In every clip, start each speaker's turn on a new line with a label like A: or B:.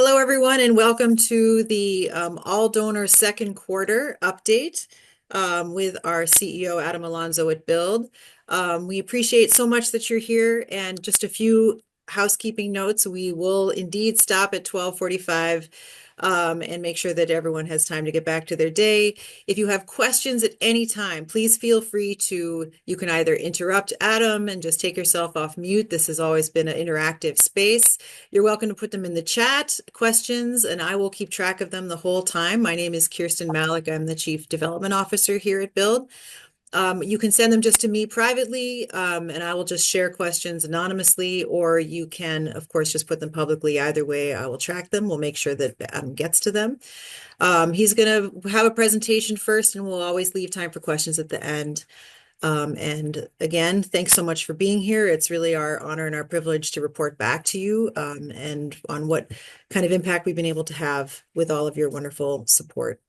A: Hello, everyone, and welcome to the All Donor Second Quarter update with our CEO, Adam Alonso at Build. We appreciate so much that you're here, and just a few housekeeping notes. We will indeed stop at 12:45 and make sure that everyone has time to get back to their day. If you have questions at any time, please feel free you can either interrupt Adam and just take yourself off mute. This has always been an interactive space. You're welcome to put them in the chat, questions, and I will keep track of them the whole time. My name is Kirsten Malik. I'm the Chief Development Officer here at Build. You can send them just to me privately, and I will just share questions anonymously, or you can, of course, just put them publicly. Either way, I will track them. We'll make sure that Adam gets to them. He's going to have a presentation first, and we'll always leave time for questions at the end. And again, thanks so much for being here. It's really our honor and our privilege to report back to you and on what kind of impact we've been able to have with all of your wonderful support.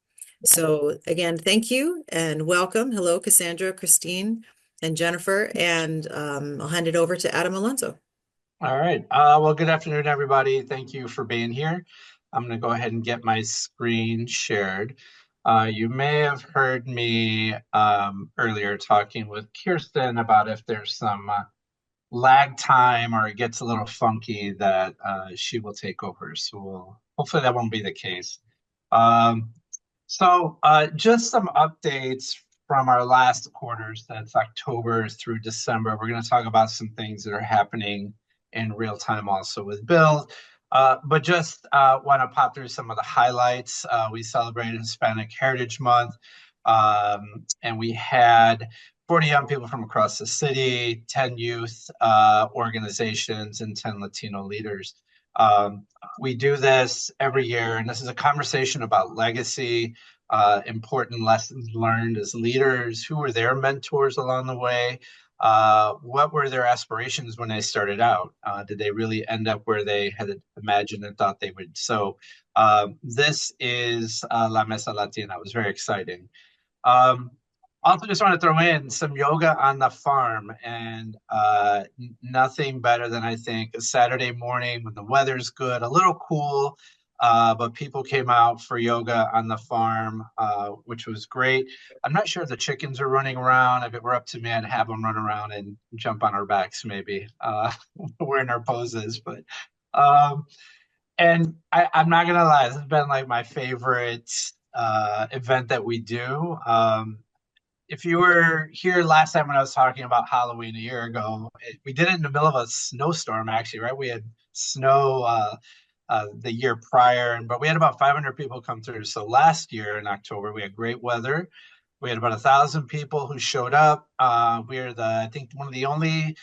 A: So again, thank you and welcome. Hello, Cassandra, Christine, and Jennifer. And I'll hand it over to Adam Alonso.
B: All right. Well, good afternoon, everybody. Thank you for being here. I'm going to go ahead and get my screen shared. You may have heard me earlier talking with Kirsten about if there's some lag time or it gets a little funky that she will take over. So hopefully that won't be the case. Just some updates from our last quarters, that's October through December. We're going to talk about some things that are happening in real time also with Build. But just want to pop through some of the highlights. We celebrated Hispanic Heritage Month, and we had 40 young people from across the city, 10 youth organizations, and 10 Latino leaders. We do this every year, and this is a conversation about legacy, important lessons learned as leaders, who were their mentors along the way, what were their aspirations when they started out? Did they really end up where they had imagined and thought they would? So this is La Mesa Latina. It was very exciting. Also, just want to throw in some yoga on the farm, and nothing better than, I think, a Saturday morning when the weather's good, a little cool, but people came out for yoga on the farm, which was great. I'm not sure if the chickens are running around. If it were up to me, I'd have them run around and jump on our backs, maybe, wearing our poses. But and I'm not gonna lie, this has been like my favorite event that we do. If you were here last time when I was talking about Halloween a year ago, we did it in the middle of a snowstorm, actually, right? We had snow the year prior, but we had about 500 people come through. So last year in October, we had great weather. We had about 1,000 people who showed up. We are I think, one of the only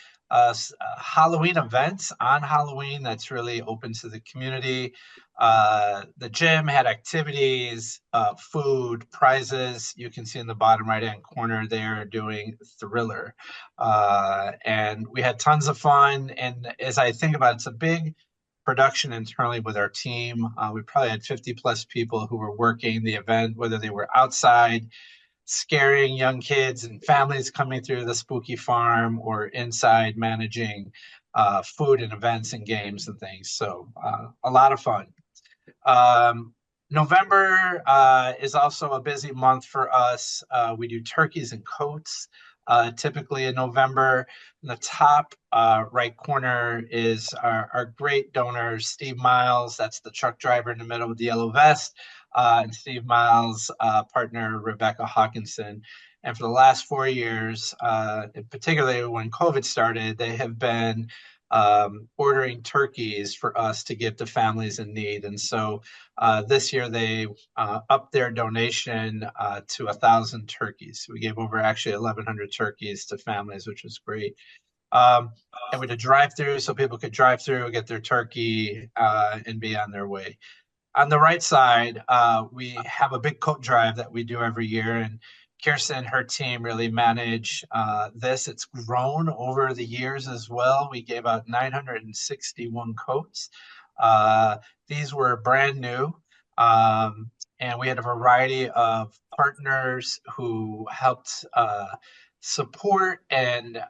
B: Halloween events on Halloween that's really open to the community. The gym had activities, food, prizes. You can see in the bottom right-hand corner they're doing Thriller. And we had tons of fun. And as I think about it, it's a big production internally with our team. We probably had 50 plus people who were working the event, whether they were outside scaring young kids and families coming through the spooky farm or inside managing food and events and games and things. So a lot of fun. November is also a busy month for us. We do turkeys and coats typically in November. In the top right corner is our great donors, Steve Miles, that's the truck driver in the middle with the yellow vest, and Steve Miles' partner, Rebecca Hawkinson. And for the last 4 years, particularly when COVID started, they have been ordering turkeys for us to give to families in need. And so this year they upped their donation to 1,000 turkeys. We gave over actually 1,100 turkeys to families, which was great. And we did drive-through so people could drive through, get their turkey, and be on their way. On the right side, we have a big coat drive that we do every year, and Kirsten and her team really manage this. It's grown over the years as well. We gave out 961 coats. These were brand new, and we had a variety of partners who helped support and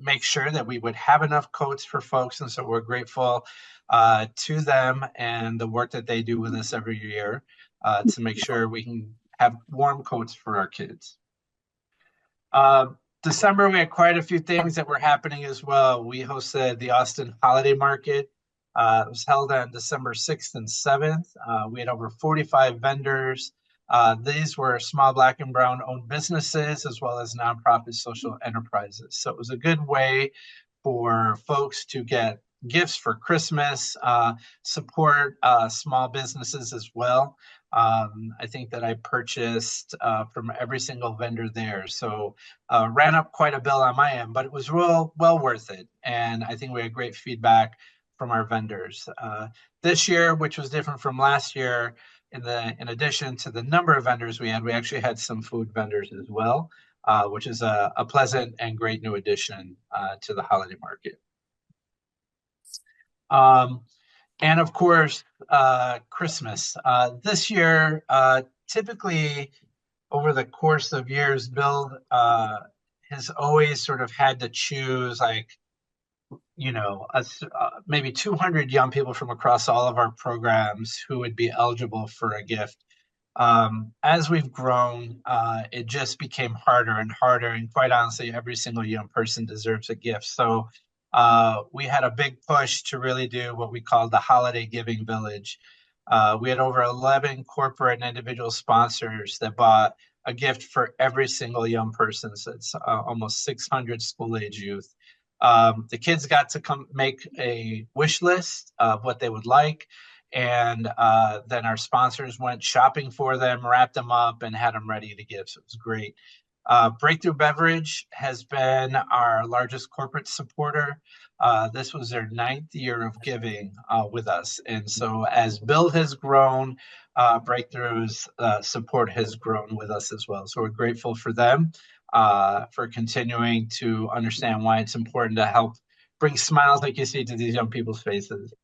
B: make sure that we would have enough coats for folks. And so we're grateful to them and the work that they do with us every year to make sure we can have warm coats for our kids. Uh, December, we had quite a few things that were happening as well. We hosted the Austin Holiday Market. It was held on December 6th and 7th. We had over 45 vendors. These were small Black and Brown owned businesses as well as nonprofit social enterprises. So it was a good way for folks to get gifts for Christmas, support small businesses as well. I think that I purchased from every single vendor there. So ran up quite a bill on my end, but it was well worth it. And I think we had great feedback from our vendors. This year, which was different from last year, in addition to the number of vendors we actually had some food vendors as well, which is a pleasant and great new addition to the holiday market. Um, and of course, Christmas. This year, typically over the course of years, Bill has always sort of had to choose like, maybe 200 young people from across all of our programs who would be eligible for a gift. As we've grown, it just became harder and harder. And quite honestly, every single young person deserves a gift. So we had a big push to really do what we called the Holiday Giving Village. We had over 11 corporate and individual sponsors that bought a gift for every single young person. So it's almost 600 school age youth. The kids got to come make a wish list of what they would like. And then our sponsors went shopping for them, wrapped them up, and had them ready to give. So it was great. Breakthrough Beverage has been our largest corporate supporter. This was their 9th year of giving with us. And so as Build has grown, Breakthrough's support has grown with us as well. So we're grateful for them for continuing to understand why it's important to help bring smiles like you see to these young people's faces.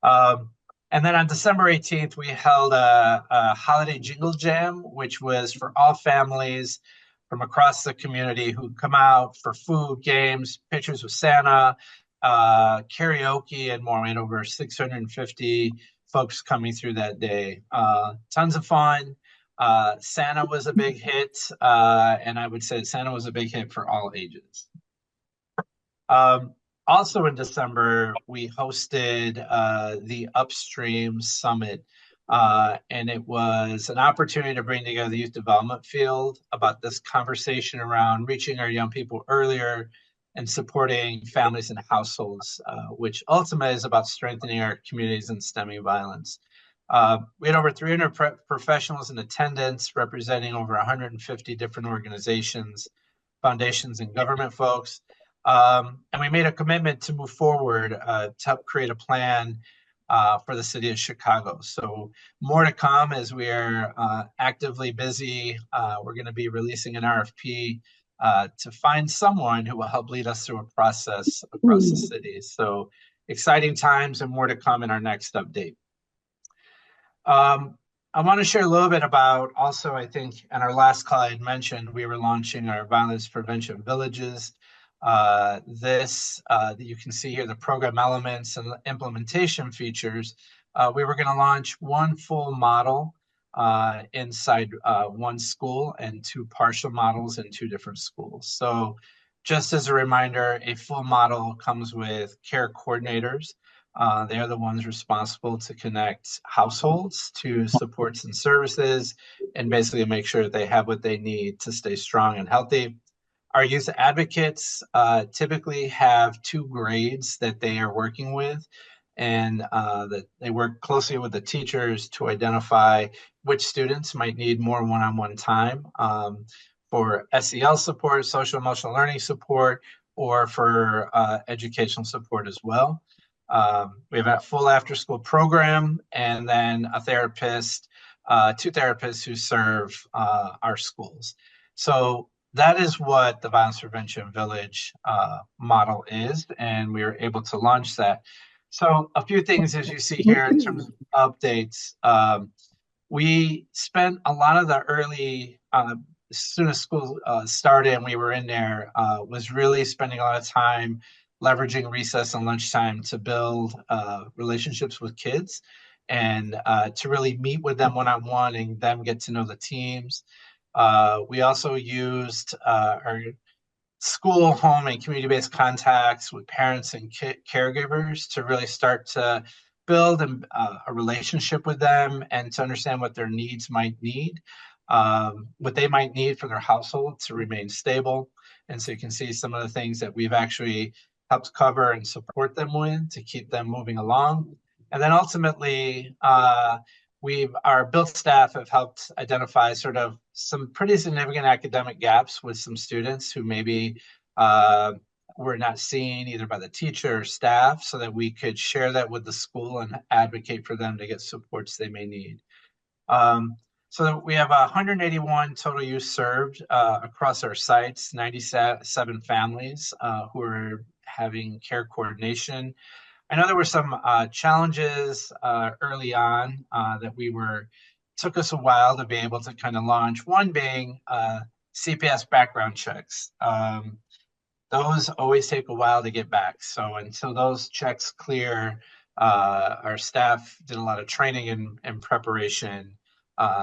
B: Um, and then on December 18th, we held a holiday jingle jam, which was for all families from across the community who come out for food, games, pictures with Santa, karaoke, and more. We had over 650 folks coming through that day. Tons of fun. Santa was a big hit, and I would say Santa was a big hit for all ages. Um, Also in December, we hosted the Upstream Summit, and it was an opportunity to bring together the youth development field about this conversation around reaching our young people earlier and supporting families and households, which ultimately is about strengthening our communities and stemming violence. We had over 300 professionals in attendance representing over 150 different organizations, foundations, and government folks. And we made a commitment to move forward to help create a plan for the city of Chicago. So more to come as we are actively busy. We're going to be releasing an RFP to find someone who will help lead us through a process across the city. So exciting times and more to come in our next update. I want to share a little bit about also, I think, in our last call, I had mentioned we were launching our violence prevention villages. You can see here the program elements and implementation features. We were going to launch one full model inside one school and two partial models in two different schools. So just as a reminder, a full model comes with care coordinators. They are the ones responsible to connect households to supports and services and basically make sure that they have what they need to stay strong and healthy. Our youth advocates typically have two grades that they are working with, and that they work closely with the teachers to identify which students might need more one-on-one time for SEL support, social emotional learning support, or for educational support as well. We have a full after-school program, and then a therapist, two therapists who serve our schools. So that is what the Violence Prevention Village model is, and we were able to launch that. So a few things as you see here in terms of updates. We spent a lot of the early as soon as school started and we were in there, was really spending a lot of time leveraging recess and lunchtime to build relationships with kids and to really meet with them one on one and them get to know the teams. We also used our school, home, and community-based contacts with parents and caregivers to really start to build a relationship with them and to understand what their needs might need, what they might need for their household to remain stable. And so you can see some of the things that we've actually helped cover and support them with to keep them moving along. And then ultimately, our built staff have helped identify sort of some pretty significant academic gaps with some students who maybe uh, were not seen either by the teacher or staff, so that we could share that with the school and advocate for them to get supports they may need. Um, so we have 181 total youth served across our sites, 97 families who are having care coordination. I know there were some challenges early on that took us a while to be able to kind of launch. One being CPS background checks. Those always take a while to get back. So until those checks clear, our staff did a lot of training and preparation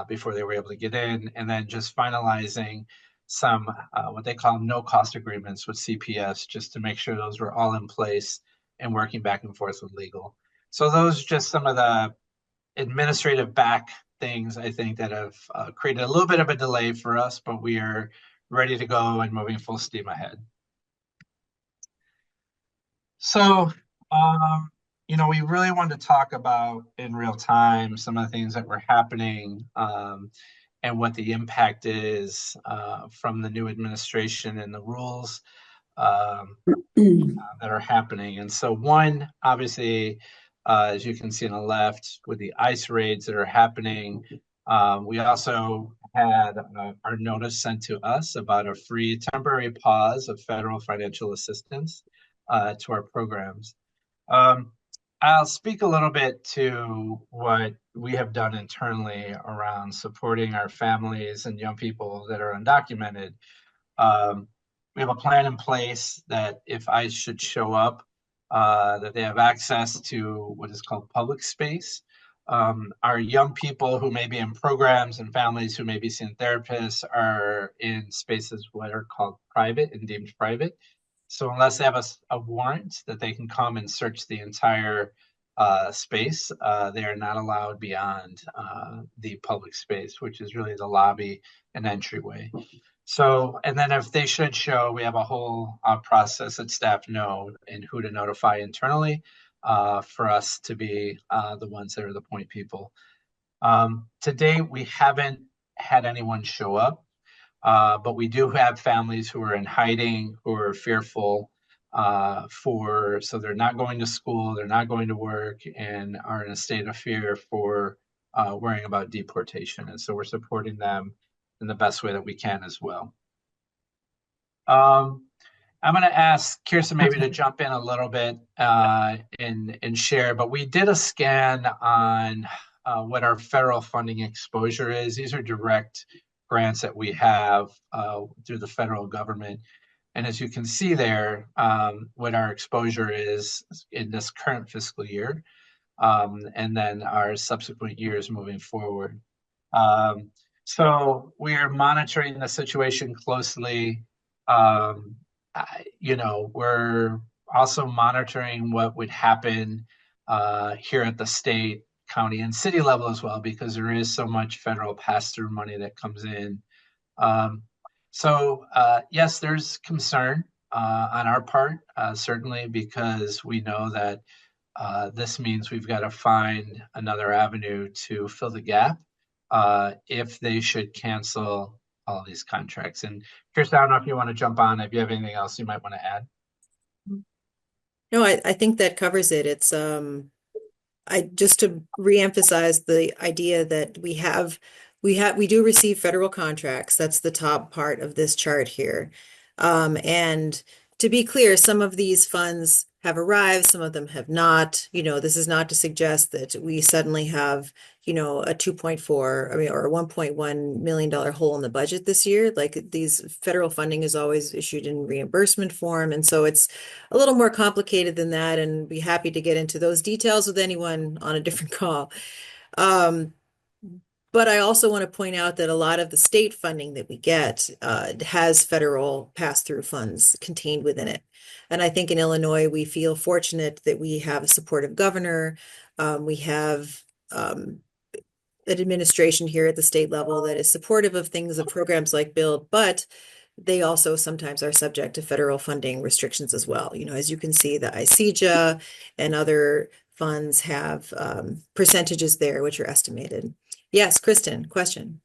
B: before they were able to get in, and then just finalizing some what they call no cost agreements with CPS, just to make sure those were all in place and working back and forth with legal. So those are just some of the administrative back things I think that have created a little bit of a delay for us, but we are ready to go and moving full steam ahead. So, um, we really wanted to talk about in real time some of the things that were happening and what the impact is from the new administration and the rules that are happening. And so, one, obviously, as you can see on the left, with the ICE raids that are happening, we also had our notice sent to us about a free temporary pause of federal financial assistance to our programs. Um, I'll speak a little bit to what we have done internally around supporting our families and young people that are undocumented. Um, we have a plan in place that if I should show up, that they have access to what is called public space. Our young people who may be in programs and families who may be seeing therapists are in spaces what are called private and deemed private. So unless they have a warrant that they can come and search the entire space, they are not allowed beyond the public space, which is really the lobby and entryway. So, and then if they should show, we have a whole process that staff know and who to notify internally for us to be the ones that are the point people. To date, we haven't had anyone show up, but we do have families who are in hiding, who are fearful so they're not going to school, they're not going to work, and are in a state of fear for worrying about deportation. And so we're supporting them in the best way that we can as well. I'm going to ask Kirsten maybe to jump in a little bit and share, but we did a scan on what our federal funding exposure is. These are direct grants that we have through the federal government. And as you can see there, what our exposure is in this current fiscal year, and then our subsequent years moving forward. So we are monitoring the situation closely. We're also monitoring what would happen here at the state, county, and city level as well, because there is so much federal pass-through money that comes in. Yes, there's concern on our part, certainly, because we know that this means we've got to find another avenue to fill the gap if they should cancel all these contracts. And Chris, I don't know if you want to jump on, if you have anything else you might want to add.
A: No, I think that covers it. It's I just to reemphasize the idea that we do receive federal contracts. That's the top part of this chart here. And to be clear, some of these funds have arrived, some of them have not. This is not to suggest that we suddenly have, a 2.4, I mean, or a $1.1 million hole in the budget this year. Like these federal funding is always issued in reimbursement form. And so it's a little more complicated than that, and be happy to get into those details with anyone on a different call. Um, but I also want to point out that a lot of the state funding that we get has federal pass-through funds contained within it. And I think in Illinois, we feel fortunate that we have a supportive governor. We have an administration here at the state level that is supportive of things, of programs like Build, but they also sometimes are subject to federal funding restrictions as well. As you can see, the ICEJA and other funds have percentages there, which are estimated. Yes, Kristen, question.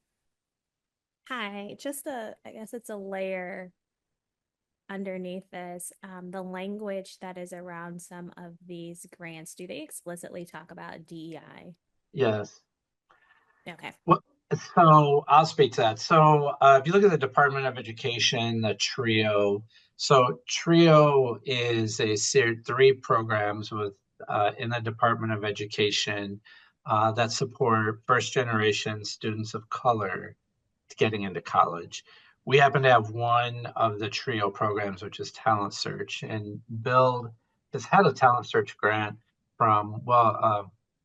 C: Hi, I guess it's a layer underneath this. The language that is around some of these grants, do they explicitly talk about DEI?
B: Yes.
C: Okay.
B: Well, so I'll speak to that. So if you look at the Department of Education, the TRIO, so TRIO is a series three programs with in the Department of Education that support first generation students of color getting into college. We happen to have one of the TRIO programs, which is Talent Search, and Build has had a Talent Search grant from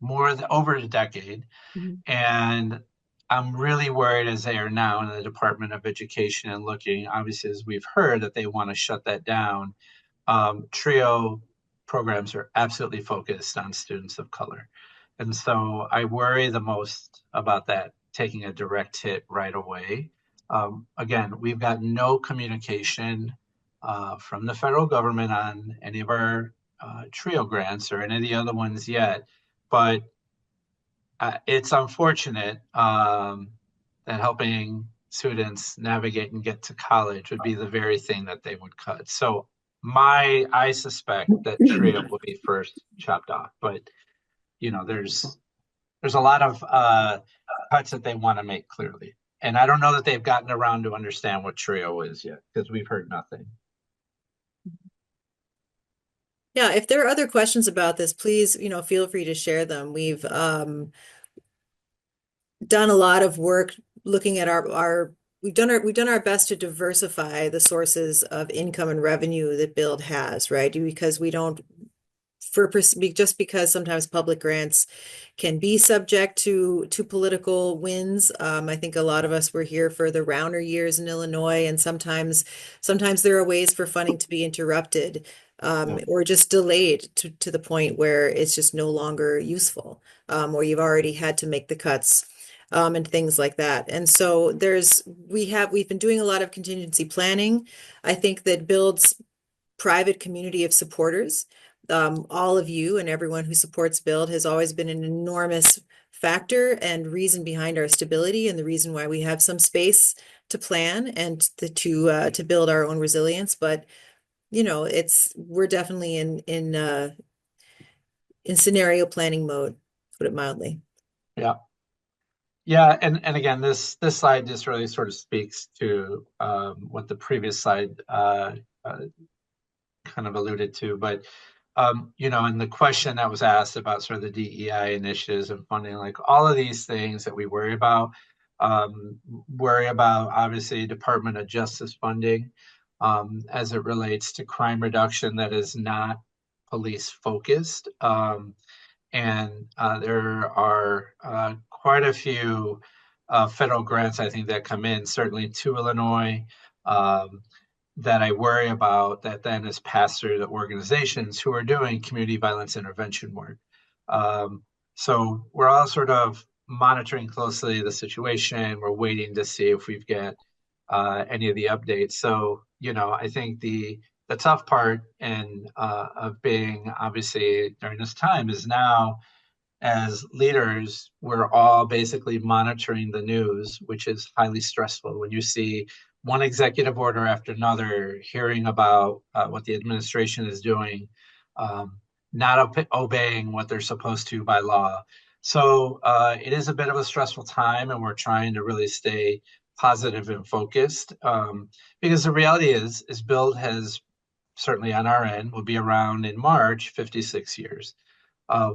B: more than over a decade.
C: Mhm.
B: And I'm really worried as they are now in the Department of Education and looking, obviously, as we've heard, that they want to shut that down. TRIO programs are absolutely focused on students of color. And so I worry the most about that taking a direct hit right away. Again, we've got no communication from the federal government on any of our TRIO grants or any of the other ones yet. But it's unfortunate that helping students navigate and get to college would be the very thing that they would cut. So I suspect that TRIO will be first chopped off, but there's a lot of cuts that they want to make clearly. And I don't know that they've gotten around to understand what TRIO is yet because we've heard nothing.
A: Yeah, if there are other questions about this, please, feel free to share them. We've done a lot of work looking at our we've done our best to diversify the sources of income and revenue that Build has, right? Because we don't just because sometimes public grants can be subject to political winds. I think a lot of us were here for the Rauner years in Illinois, and sometimes there are ways for funding to be interrupted
B: Yeah.
A: or just delayed to the point where it's just no longer useful, or you've already had to make the cuts. And things like that. And so we've been doing a lot of contingency planning. I think that Build's private community of supporters, all of you and everyone who supports Build has always been an enormous factor and reason behind our stability and the reason why we have some space to plan and to build our own resilience. But we're definitely in scenario planning mode, to put it mildly.
B: Yeah. Yeah, and again, this slide just really sort of speaks to what the previous slide uh, kind of alluded to. But and the question that was asked about sort of the DEI initiatives and funding, like all of these things that we worry about obviously Department of Justice funding as it relates to crime reduction that is not police focused. And there are quite a few federal grants, I think, that come in, certainly to Illinois, um, that I worry about that then is passed through the organizations who are doing community violence intervention work. Um, so we're all sort of monitoring closely the situation. We're waiting to see if we've got any of the updates. So, I think the tough part and of being obviously during this time is now as leaders, we're all basically monitoring the news, which is highly stressful. When you see one executive order after another, hearing about what the administration is doing, um, not obeying what they're supposed to by law. So it is a bit of a stressful time, and we're trying to really stay positive and focused because the reality is Build has certainly on our end, will be around in March, 56 years.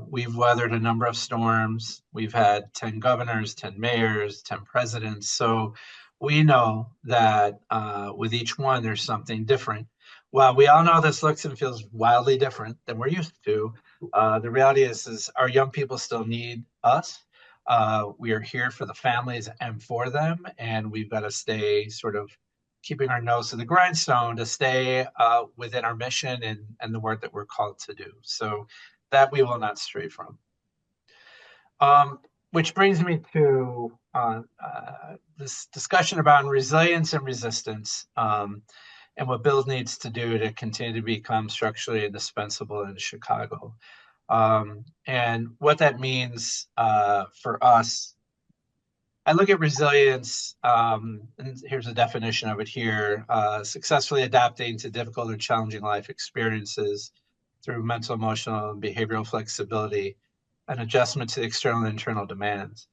B: We've weathered a number of storms. We've had 10 governors, 10 mayors, 10 presidents. So we know that with each one, there's something different. Well, we all know this looks and feels wildly different than we're used to. The reality is our young people still need us. We are here for the families and for them, and we've got to stay sort of keeping our nose to the grindstone to stay within our mission and the work that we're called to do. So that we will not stray from. Which brings me to this discussion about resilience and resistance and what Build needs to do to continue to become structurally indispensable in Chicago. And what that means for us, I look at resilience, and here's a definition of it here, successfully adapting to difficult or challenging life experiences through mental, emotional, and behavioral flexibility and adjustment to the external and internal demands.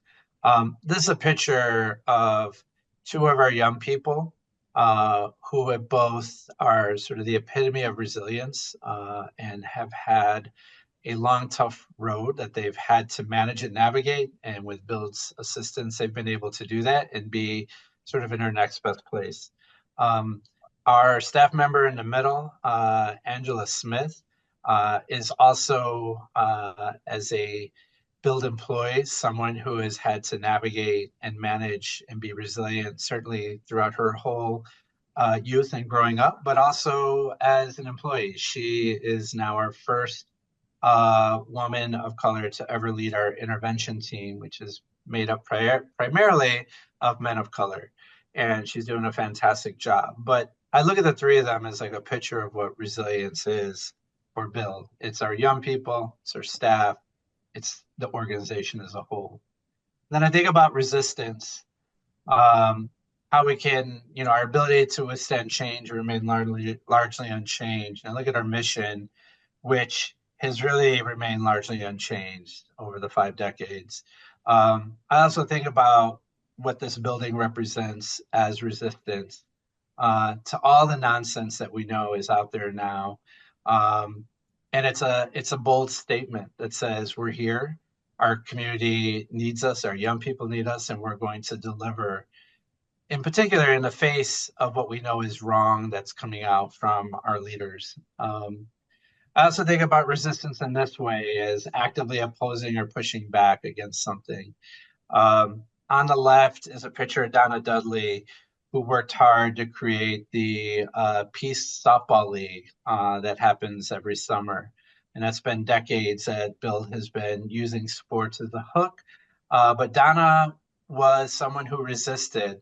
B: This is a picture of two of our young people who have both are sort of the epitome of resilience and have had a long, tough road that they've had to manage and navigate. And with Build's assistance, they've been able to do that and be sort of in our next best place. Our staff member in the middle, Angela Smith, is also, as a Build employee, someone who has had to navigate and manage and be resilient, certainly throughout her whole youth and growing up, but also as an employee. She is now our first woman of color to ever lead our intervention team, which is made up primarily of men of color. And she's doing a fantastic job. But I look at the three of them as like a picture of what resilience is for Build. It's our young people, it's our staff, it's the organization as a whole. Then I think about resistance, how we can, our ability to withstand change remain largely unchanged. And I look at our mission, which has really remained largely unchanged over the 5 decades. I also think about what this building represents as resistance to all the nonsense that we know is out there now. And it's a bold statement that says we're here, our community needs us, our young people need us, and we're going to deliver, in particular in the face of what we know is wrong that's coming out from our leaders. I also think about resistance in this way as actively opposing or pushing back against something. On the left is a picture of Donna Dudley, who worked hard to create the Peace Softball League that happens every summer. And that's been decades that Build has been using sports as a hook. But Donna was someone who resisted.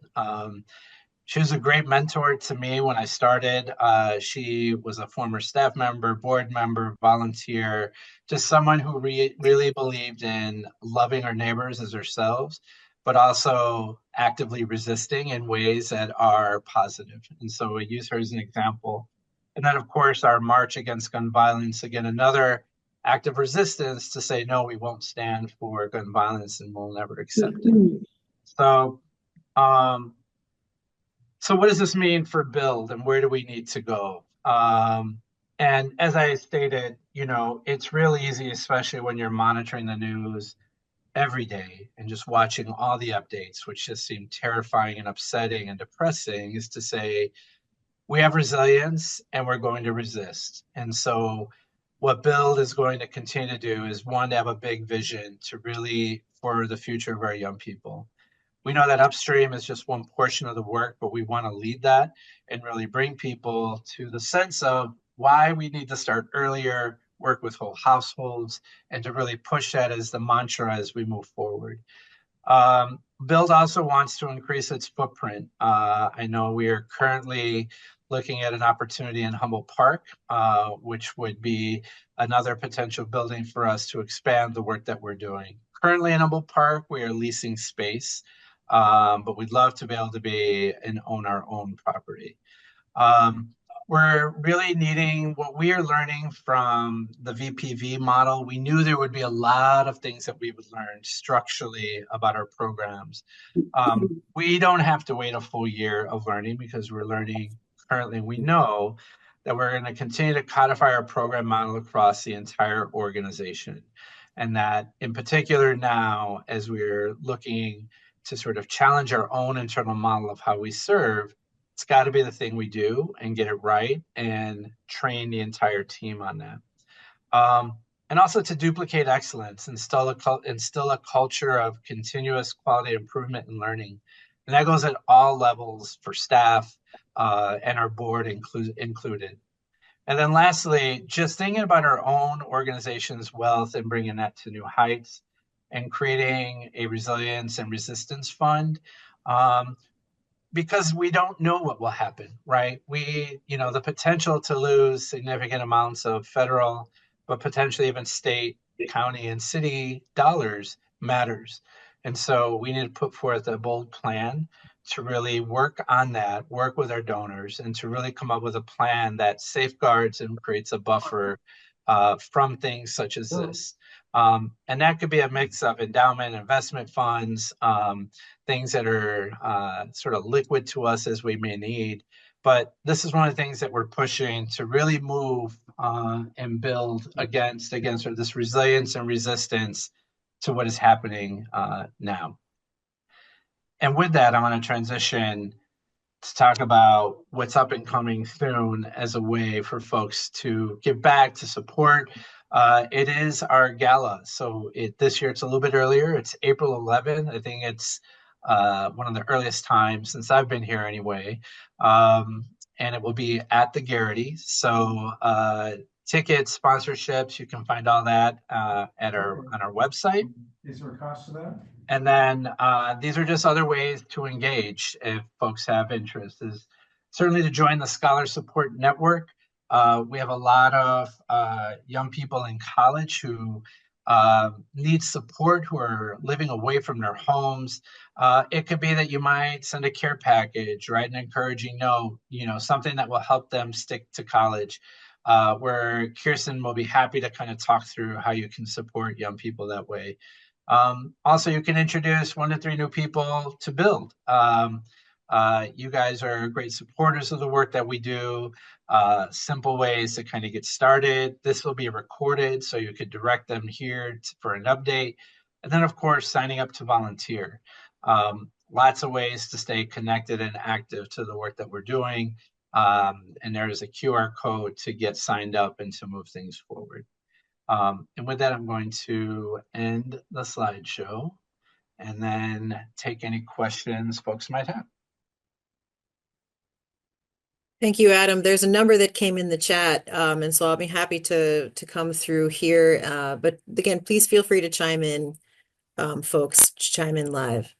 B: She was a great mentor to me when I started. She was a former staff member, board member, volunteer, just someone who really believed in loving our neighbors as ourselves, but also actively resisting in ways that are positive. And so we use her as an example. And then, of course, our March Against Gun Violence, again, another act of resistance to say, no, we won't stand for gun violence and we'll never accept it. So, so what does this mean for Build and where do we need to go? And as I stated, it's really easy, especially when you're monitoring the news every day and just watching all the updates, which just seem terrifying and upsetting and depressing, is to say, we have resilience and we're going to resist. And so what Build is going to continue to do is, one, to have a big vision to really for the future of our young people. We know that upstream is just one portion of the work, but we want to lead that and really bring people to the sense of why we need to start earlier, work with whole households, and to really push that as the mantra as we move forward. Build also wants to increase its footprint. I know we are currently looking at an opportunity in Humboldt Park, which would be another potential building for us to expand the work that we're doing. Currently in Humboldt Park, we are leasing space, but we'd love to be able to be and own our own property. We're really needing what we are learning from the VPV model. We knew there would be a lot of things that we would learn structurally about our programs. We don't have to wait a full year of learning because we're learning currently, we know, that we're going to continue to codify our program model across the entire organization. And that in particular now, as we're looking to sort of challenge our own internal model of how we serve, it's got to be the thing we do and get it right and train the entire team on that. And also to duplicate excellence, instill a culture of continuous quality improvement and learning. And that goes at all levels for staff and our board included. And then lastly, just thinking about our own organization's wealth and bringing that to new heights and creating a resilience and resistance fund. Because we don't know what will happen, right? The potential to lose significant amounts of federal, but potentially even state, county, and city dollars matters. And so we need to put forth a bold plan to really work on that, work with our donors, and to really come up with a plan that safeguards and creates a buffer from things such as this. And that could be a mix of endowment, investment funds, things that are sort of liquid to us as we may need. But this is one of the things that we're pushing to really move and build against sort of this resilience and resistance to what is happening now. And with that, I want to transition to talk about what's up and coming soon as a way for folks to give back, to support. It is our gala. So this year it's a little bit earlier. It's April 11th. I think it's one of the earliest times since I've been here anyway. And it will be at the Garrity. So tickets, sponsorships, you can find all that on our website.
D: Is there a cost to that?
B: And then these are just other ways to engage if folks have interest. Is certainly to join the Scholar Support Network. We have a lot of young people in college who need support, who are living away from their homes. It could be that you might send a care package, write an encouraging note, something that will help them stick to college. Where Kirsten will be happy to kind of talk through how you can support young people that way. Also, you can introduce 1 to 3 new people to Build. You guys are great supporters of the work that we do. Simple ways to kind of get started. This will be recorded, so you could direct them here for an update. And then, of course, signing up to volunteer. Lots of ways to stay connected and active to the work that we're doing. And there is a QR code to get signed up and to move things forward. And with that, I'm going to end the slideshow and then take any questions folks might have.
A: Thank you, Adam. There's a number that came in the chat, and so I'll be happy to come through here. But again, please feel free to chime in, folks, chime in live.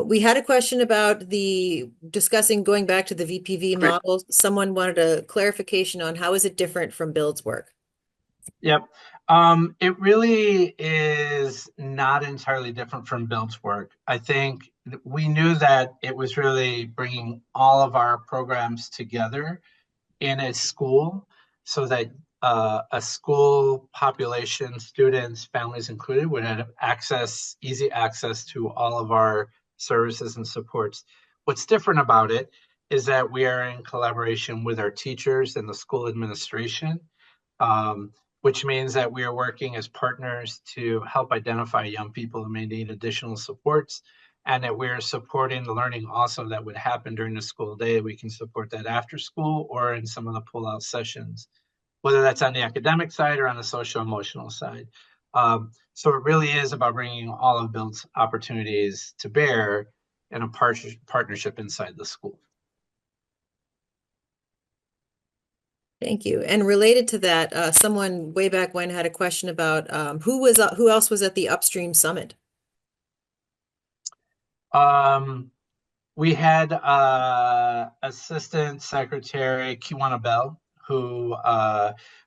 A: We had a question about discussing going back to the VPV model. Someone wanted a clarification on how is it different from Build's work?
B: Yep. It really is not entirely different from Build's work. I think we knew that it was really bringing all of our programs together in a school so that a school population, students, families included, would have easy access to all of our services and supports. What's different about it is that we are in collaboration with our teachers and the school administration. Which means that we are working as partners to help identify young people who may need additional supports, and that we're supporting the learning also that would happen during the school day. We can support that after school or in some of the pull-out sessions, whether that's on the academic side or on the social emotional side. So it really is about bringing all of Build's opportunities to bear in a partnership inside the school.
A: Thank you. And related to that, someone way back when had a question about who else was at the Upstream Summit?
B: We had Assistant Secretary Kiwana Bell, who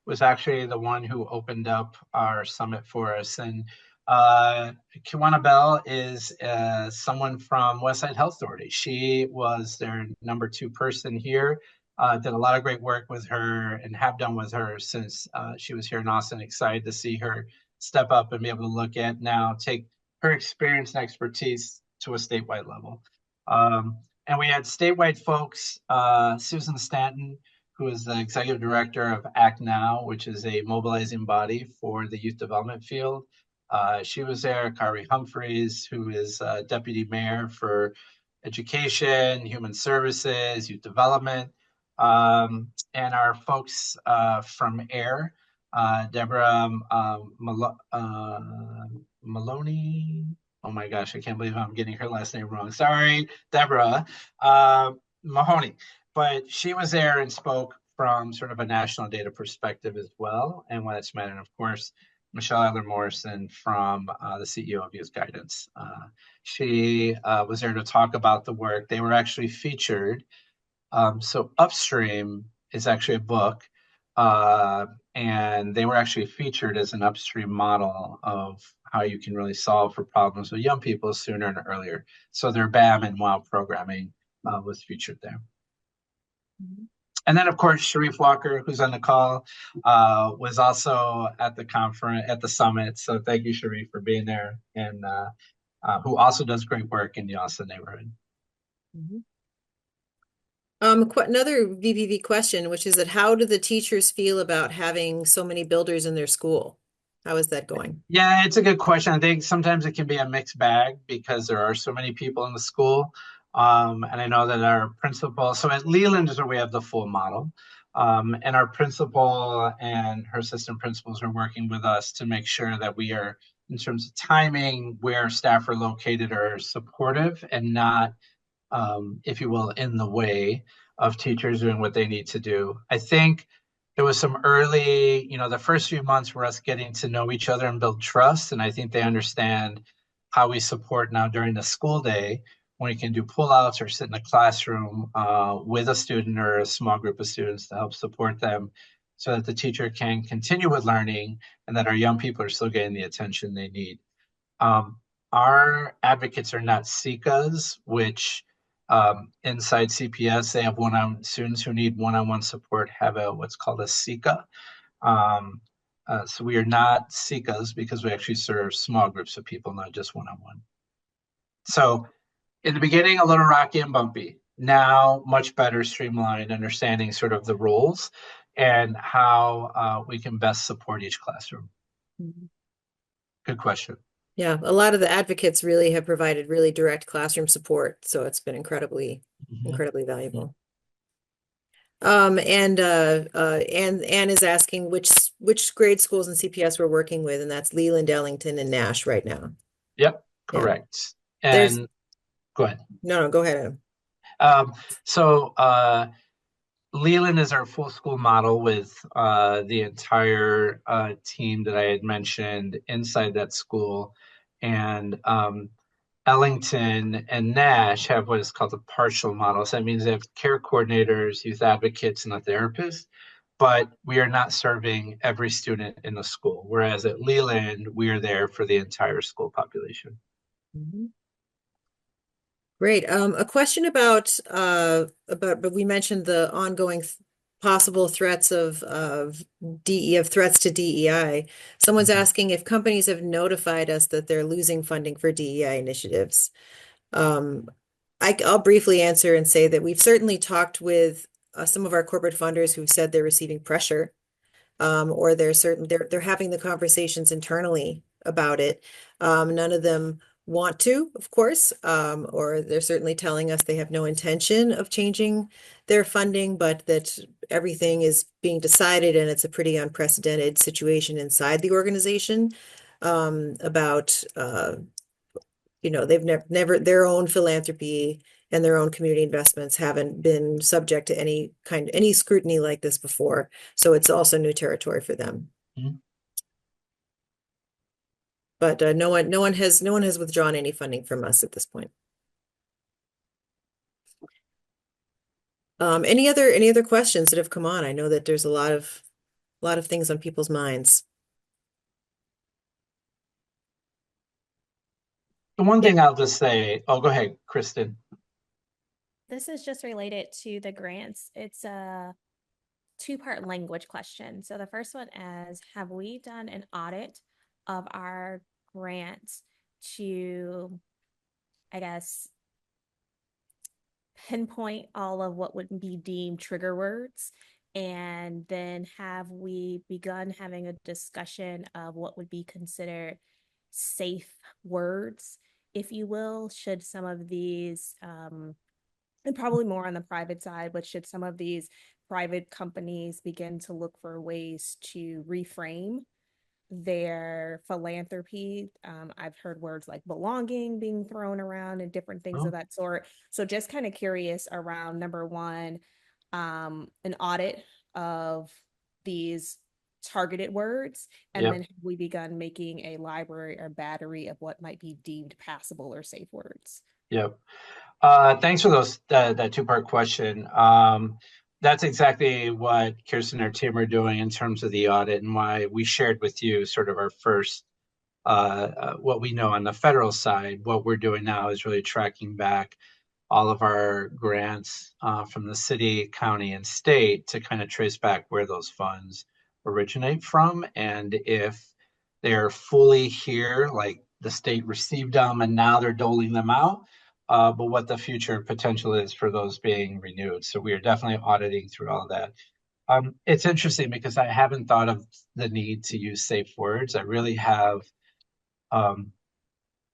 B: was actually the one who opened up our summit for us. And Kiwana Bell is someone from Westside Health Authority. She was their number 2 person here. Did a lot of great work with her and have done with her since she was here in Austin. Excited to see her step up and be able to look at now, take her experience and expertise to a statewide level. And we had statewide folks, Susan Stanton, who is the executive director of Act Now, which is a mobilizing body for the youth development field. She was there. Kari Humphreys, who is deputy mayor for education, human services, youth development, and our folks from AIR, Deborah Maloney. Oh my gosh, I can't believe I'm getting her last name wrong. Sorry, Deborah Mahoney. But she was there and spoke from sort of a national data perspective as well, and when it's met. And of course, Michelle Adler Morrison from the CEO of Youth Guidance. She was there to talk about the work. They were actually featured. So Upstream is actually a book, and they were actually featured as an upstream model of how you can really solve for problems with young people sooner and earlier. So their BAM and WOW programming was featured there.
C: Mhm.
B: And then, of course, Sharif Walker, who's on the call, was also at the conference, at the summit. So thank you, Sharif, for being there, and who also does great work in the Austin neighborhood.
A: Mhm. Another VPV question, which is that how do the teachers feel about having so many builders in their school? How is that going?
B: Yeah, it's a good question. I think sometimes it can be a mixed bag because there are so many people in the school. And I know that our principal, so at Leland is where we have the full model. And our principal and her assistant principals are working with us to make sure that we are, in terms of timing, where staff are located, are supportive and not if you will, in the way of teachers doing what they need to do. I think there was some early, the first few months were us getting to know each other and build trust. And I think they understand how we support now during the school day when we can do pullouts or sit in a classroom with a student or a small group of students to help support them so that the teacher can continue with learning and that our young people are still getting the attention they need. Um, our advocates are not SICAs, which inside CPS, they have students who need one-on-one support have what's called a SICA. So we are not SICAs because we actually serve small groups of people, not just one-on-one. So in the beginning, a little rocky and bumpy. Now, much better streamlined, understanding sort of the roles and how we can best support each classroom.
A: Mhm.
B: Good question.
A: Yeah, a lot of the advocates really have provided really direct classroom support, so it's been incredibly, incredibly valuable. Anne is asking which grade schools in CPS we're working with, and that's Leland, Ellington, and Nash right now.
B: Yep,
A: Yeah.
B: correct.
A: There's
B: And go ahead.
A: no, go ahead, Adam.
B: So Leland is our full school model with the entire team that I had mentioned inside that school. And Ellington and Nash have what is called a partial model. So that means they have care coordinators, youth advocates, and a therapist. But we are not serving every student in the school. Whereas at Leland, we are there for the entire school population.
A: Mhm. Great. A question but we mentioned the ongoing possible threats of threats to DEI. Someone's
B: Mhm.
A: asking if companies have notified us that they're losing funding for DEI initiatives. Um, I'll briefly answer and say that we've certainly talked with some of our corporate funders who've said they're receiving pressure, or they're having the conversations internally about it. None of them want to, of course, or they're certainly telling us they have no intention of changing their funding, but that everything is being decided and it's a pretty unprecedented situation inside the organization about they've never their own philanthropy and their own community investments haven't been subject to any scrutiny like this before. So it's also new territory for them.
B: Mhm.
A: But no one has withdrawn any funding from us at this point. Any other questions that have come on? I know that there's a lot of things on people's minds.
B: The one
C: Yeah,
B: thing I'll just say, oh, go ahead, Kristen.
C: this is just related to the grants. It's a two-part language question. So the first one is, have we done an audit of our grants to, I guess, pinpoint all of what would be deemed trigger words And then have we begun having a discussion of what would be considered safe words, if you will, should some of these, and probably more on the private side, but should some of these private companies begin to look for ways to reframe their philanthropy? I've heard words like belonging being thrown around and different things of
B: Oh,
C: that sort. So just kind of curious around number one, an audit of these targeted words, and
B: yep.
C: then have we begun making a library or battery of what might be deemed passable or safe words?
B: Yep. Thanks for that two-part question. That's exactly what Kirsten and her team are doing in terms of the audit and why we shared with you sort of our first what we know on the federal side. What we're doing now is really tracking back all of our grants from the city, county, and state to kind of trace back where those funds originate from and if they're fully here, like the state received them and now they're doling them out, but what the future potential is for those being renewed. So we are definitely auditing through all that. It's interesting because I haven't thought of the need to use safe words. I really have um,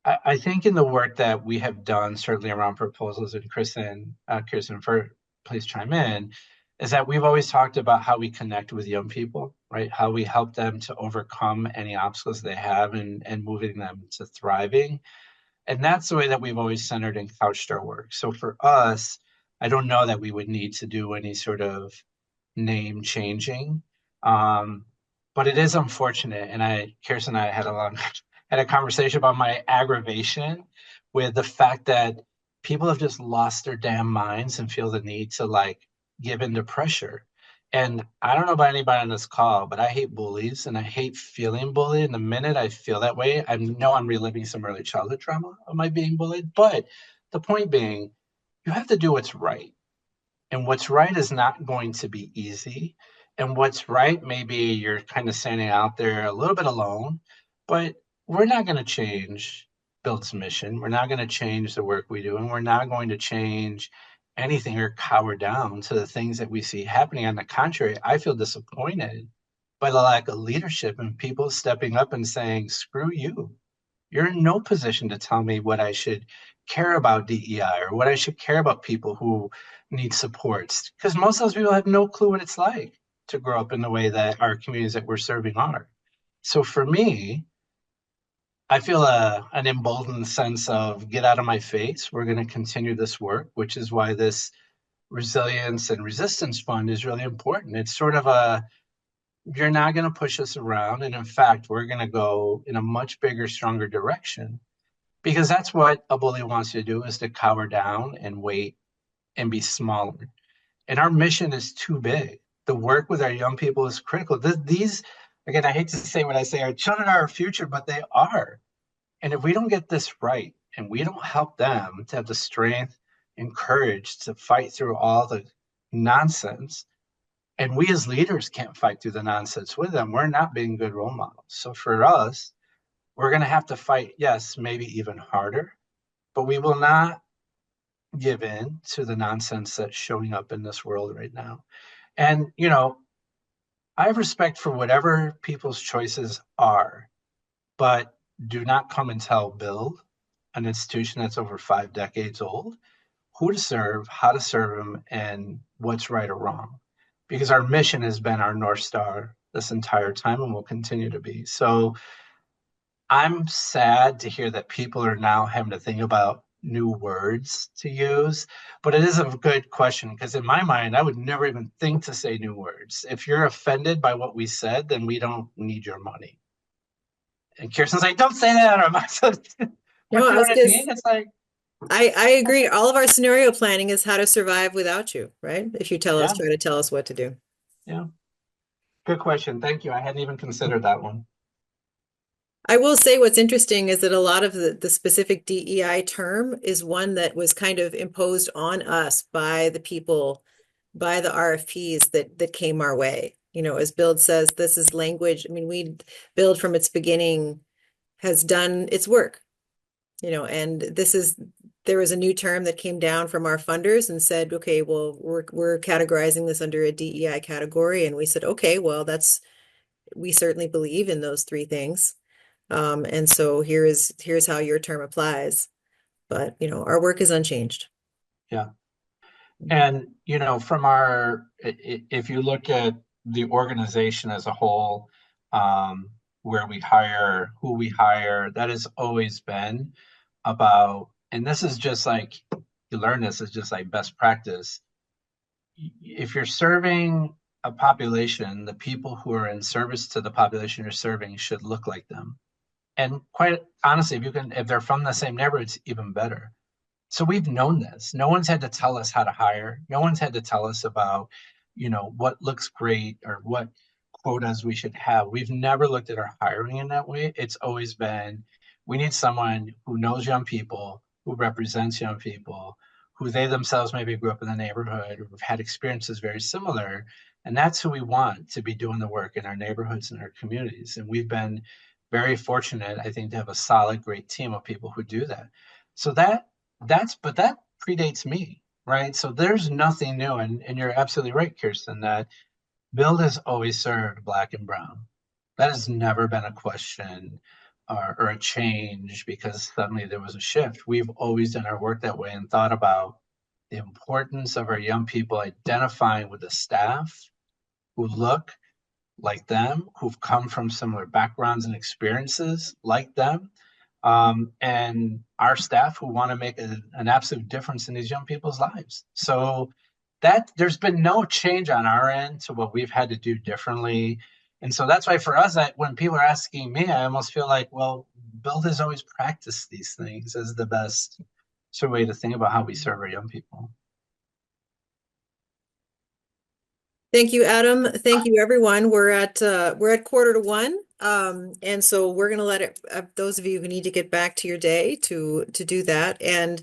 B: I think in the work that we have done, certainly around proposals, and Kirsten, for please chime in, is that we've always talked about how we connect with young people, right? How we help them to overcome any obstacles they have and moving them to thriving. And that's the way that we've always centered and couched our work. So for us, I don't know that we would need to do any sort of name changing. Um, but it is unfortunate. And Kirsten and I had had a conversation about my aggravation with the fact that people have just lost their damn minds and feel the need to like give into pressure. And I don't know about anybody on this call, but I hate bullies and I hate feeling bullied. And the minute I feel that way, I know I'm reliving some early childhood trauma of my being bullied. But the point being, you have to do what's right. And what's right is not going to be easy. And what's right, maybe you're kind of standing out there a little bit alone, but we're not going to change Build's mission. We're not going to change the work we do, and we're not going to change anything or cower down to the things that we see happening. On the contrary, I feel disappointed by the lack of leadership and people stepping up and saying, screw you. You're in no position to tell me what I should care about DEI or what I should care about people who need supports. Because most of those people have no clue what it's like to grow up in the way that our communities that we're serving are. So for me, I feel an emboldened sense of get out of my face. We're going to continue this work, which is why this resilience and resistance fund is really important. It's sort of you're not going to push us around. And in fact, we're going to go in a much bigger, stronger direction because that's what a bully wants you to do is to cower down and wait and be smaller. And our mission is too big. The work with our young people is critical. These, again, I hate to say what I say, our children are our future, but they are. And if we don't get this right and we don't help them to have the strength and courage to fight through all the nonsense, and we as leaders can't fight through the nonsense with them, we're not being good role models. So for us, we're going to have to fight, yes, maybe even harder, but we will not give in to the nonsense that's showing up in this world right now. And, I have respect for whatever people's choices are, but do not come and tell Bill, an institution that's over 5 decades old, who to serve, how to serve them, and what's right or wrong. Because our mission has been our North Star this entire time and will continue to be. So I'm sad to hear that people are now having to think about new words to use, but it is a good question because in my mind, I would never even think to say new words. If you're offended by what we said, then we don't need your money. And Kirsten's like, don't say that, or am I so,
A: No,
B: but you
A: I
B: know
A: was
B: what I
A: just,
B: mean? It's like,
A: I agree. All of our scenario planning is how to survive without you, right? If you
B: yeah,
A: try to tell us what to do.
B: yeah. Good question. Thank you. I hadn't even considered that one.
A: I will say what's interesting is that a lot of the specific DEI term is one that was kind of imposed on us by the people, by the RFPs that came our way. As Build says, this is language. I mean, Build from its beginning has done its work, and this is there was a new term that came down from our funders and said, okay, well, we're categorizing this under a DEI category. And we said, okay, well, we certainly believe in those three things. And so here's how your term applies. But, our work is unchanged.
B: Yeah. And, from if you look at the organization as a whole, where we hire, who we hire, that has always been about, and this is just like, you learn this is just like best practice. If you're serving a population, the people who are in service to the population you're serving should look like them. And quite honestly, if they're from the same neighborhood, it's even better. So we've known this. No one's had to tell us how to hire. No one's had to tell us about, what looks great or what quotas we should have. We've never looked at our hiring in that way. It's always been, we need someone who knows young people, who represents young people, who they themselves maybe grew up in the neighborhood or have had experiences very similar. And that's who we want to be doing the work in our neighborhoods and our communities. And we've been very fortunate, I think, to have a solid, great team of people who do that. So but that predates me, right? So there's nothing new. And you're absolutely right, Kirsten, that Build has always served Black and Brown. That has never been a question or a change because suddenly there was a shift. We've always done our work that way and thought about the importance of our young people identifying with the staff who look like them, who've come from similar backgrounds and experiences like them, and our staff who want to make an absolute difference in these young people's lives. So that there's been no change on our end to what we've had to do differently. And so that's why for us, when people are asking me, I almost feel like, well, Build has always practiced these things as the best sort of way to think about how we serve our young people.
A: Thank you, Adam. Thank you, everyone. We're at 1:45. And so we're gonna let those of you who need to get back to your day to do that. And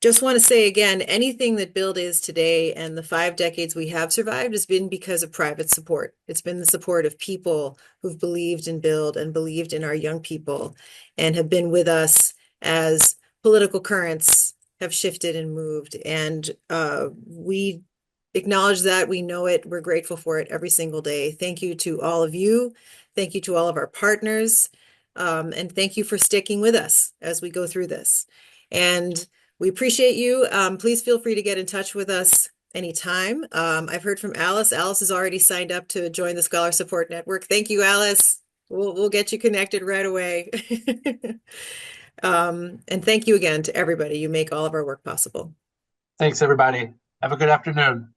A: just want to say again, anything that Build is today and the 5 decades we have survived has been because of private support. It's been the support of people who've believed in Build and believed in our young people and have been with us as political currents have shifted and moved. And we acknowledge that. We know it. We're grateful for it every single day. Thank you to all of you. Thank you to all of our partners. And thank you for sticking with us as we go through this. And we appreciate you. Please feel free to get in touch with us anytime. I've heard from Alice. Alice has already signed up to join the Scholar Support Network. Thank you, Alice. We'll get you connected right away. And thank you again to everybody. You make all of our work possible.
B: Thanks, everybody. Have a good afternoon.